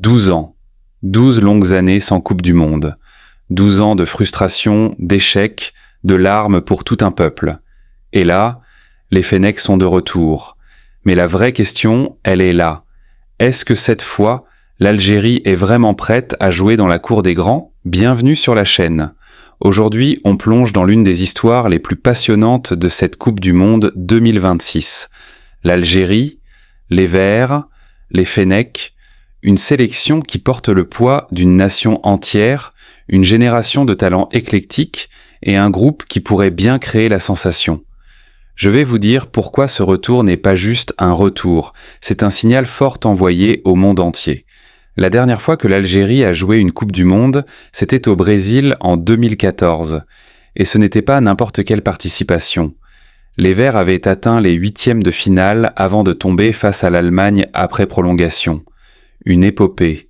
12 ans. 12 longues années sans Coupe du Monde. 12 ans de frustration, d'échecs, de larmes pour tout un peuple. Et là, les Fennecs sont de retour. Mais la vraie question, elle est là. Est-ce que cette fois, l'Algérie est vraiment prête à jouer dans la cour des grands ? Bienvenue sur la chaîne. Aujourd'hui, on plonge dans l'une des histoires les plus passionnantes de cette Coupe du Monde 2026. L'Algérie, les Verts, les Fennecs, une sélection qui porte le poids d'une nation entière, une génération de talents éclectiques et un groupe qui pourrait bien créer la sensation. Je vais vous dire pourquoi ce retour n'est pas juste un retour, c'est un signal fort envoyé au monde entier. La dernière fois que l'Algérie a joué une Coupe du Monde, c'était au Brésil en 2014. Et ce n'était pas n'importe quelle participation. Les Verts avaient atteint les huitièmes de finale avant de tomber face à l'Allemagne après prolongation. Une épopée,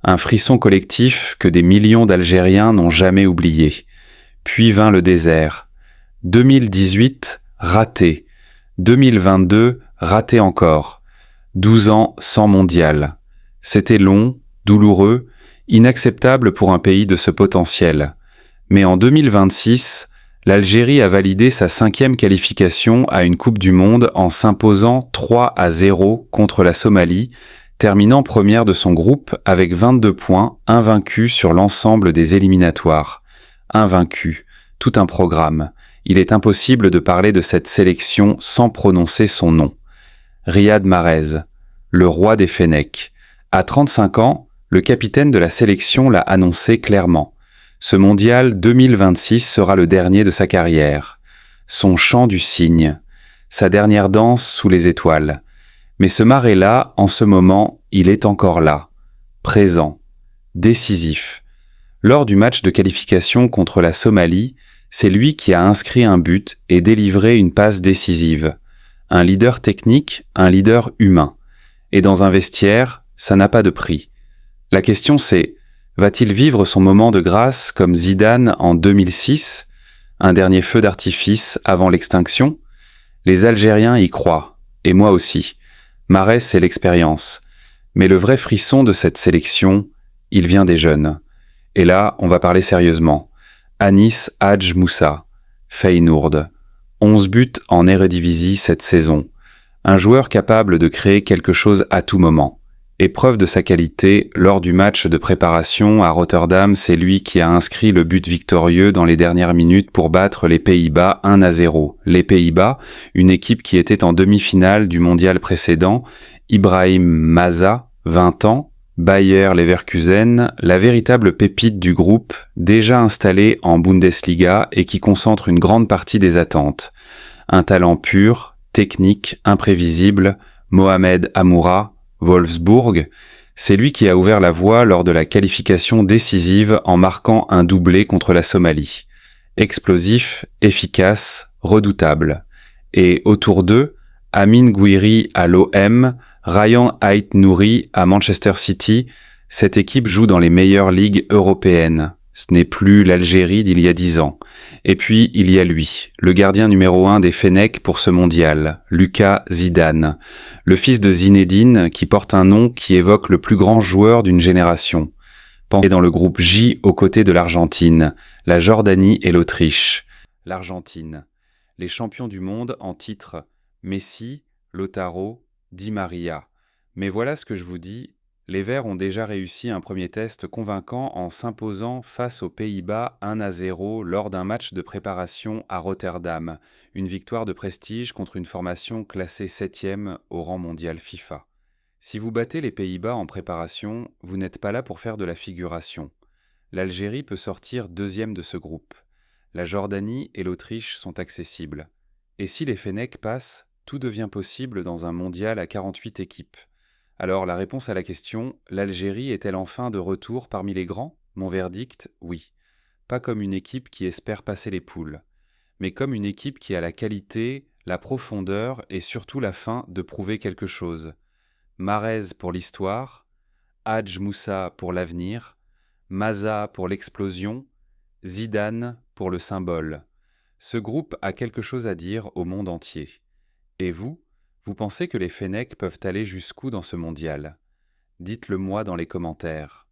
un frisson collectif que des millions d'Algériens n'ont jamais oublié. Puis vint le désert. 2018, raté. 2022, raté encore. 12 ans sans mondial. C'était long, douloureux, inacceptable pour un pays de ce potentiel. Mais en 2026, l'Algérie a validé sa 5e qualification à une Coupe du Monde en s'imposant 3-0 contre la Somalie, terminant première de son groupe avec 22 points, invaincue sur l'ensemble des éliminatoires. Invaincue, tout un programme. Il est impossible de parler de cette sélection sans prononcer son nom. Riyad Mahrez, le roi des Fennecs. À 35 ans, le capitaine de la sélection l'a annoncé clairement. Ce mondial 2026 sera le dernier de sa carrière. Son chant du cygne, sa dernière danse sous les étoiles. Mais ce Mahrez-là, en ce moment, il est encore là, présent, décisif. Lors du match de qualification contre la Somalie, c'est lui qui a inscrit un but et délivré une passe décisive. Un leader technique, un leader humain. Et dans un vestiaire, ça n'a pas de prix. La question c'est, va-t-il vivre son moment de grâce comme Zidane en 2006, un dernier feu d'artifice avant l'extinction ? Les Algériens y croient, et moi aussi. Mahrez, c'est l'expérience. Mais le vrai frisson de cette sélection, il vient des jeunes. Et là, on va parler sérieusement. Anis Hadj Moussa, Feyenoord. 11 buts en Eredivisie cette saison. Un joueur capable de créer quelque chose à tout moment. Épreuve de sa qualité, lors du match de préparation à Rotterdam, c'est lui qui a inscrit le but victorieux dans les dernières minutes pour battre les Pays-Bas 1-0. Les Pays-Bas, une équipe qui était en demi-finale du mondial précédent, Ibrahim Maza, 20 ans, Bayer Leverkusen, la véritable pépite du groupe, déjà installé en Bundesliga et qui concentre une grande partie des attentes. Un talent pur, technique, imprévisible, Mohamed Amoura, Wolfsburg, c'est lui qui a ouvert la voie lors de la qualification décisive en marquant un doublé contre la Somalie. Explosif, efficace, redoutable. Et autour d'eux, Amine Gouiri à l'OM, Ryan Aït-Nouri à Manchester City, cette équipe joue dans les meilleures ligues européennes. Ce n'est plus l'Algérie d'il y a 10 ans. Et puis, il y a lui, le gardien numéro 1 des Fennecs pour ce mondial, Lucas Zidane, le fils de Zinedine qui porte un nom qui évoque le plus grand joueur d'une génération. Pensez dans le groupe J aux côtés de l'Argentine, la Jordanie et l'Autriche. L'Argentine, les champions du monde en titre, Messi, Lautaro, Di Maria. Mais voilà ce que je vous dis, les Verts ont déjà réussi un premier test convaincant en s'imposant face aux Pays-Bas 1-0 lors d'un match de préparation à Rotterdam, une victoire de prestige contre une formation classée 7e au rang mondial FIFA. Si vous battez les Pays-Bas en préparation, vous n'êtes pas là pour faire de la figuration. L'Algérie peut sortir 2e de ce groupe. La Jordanie et l'Autriche sont accessibles. Et si les Fennecs passent, tout devient possible dans un mondial à 48 équipes. Alors la réponse à la question, l'Algérie est-elle enfin de retour parmi les grands ? Mon verdict, oui. Pas comme une équipe qui espère passer les poules, mais comme une équipe qui a la qualité, la profondeur et surtout la faim de prouver quelque chose. Mahrez pour l'histoire, Hadj Moussa pour l'avenir, Maza pour l'explosion, Zidane pour le symbole. Ce groupe a quelque chose à dire au monde entier. Et vous pensez que les Fennecs peuvent aller jusqu'où dans ce mondial ? Dites-le moi dans les commentaires.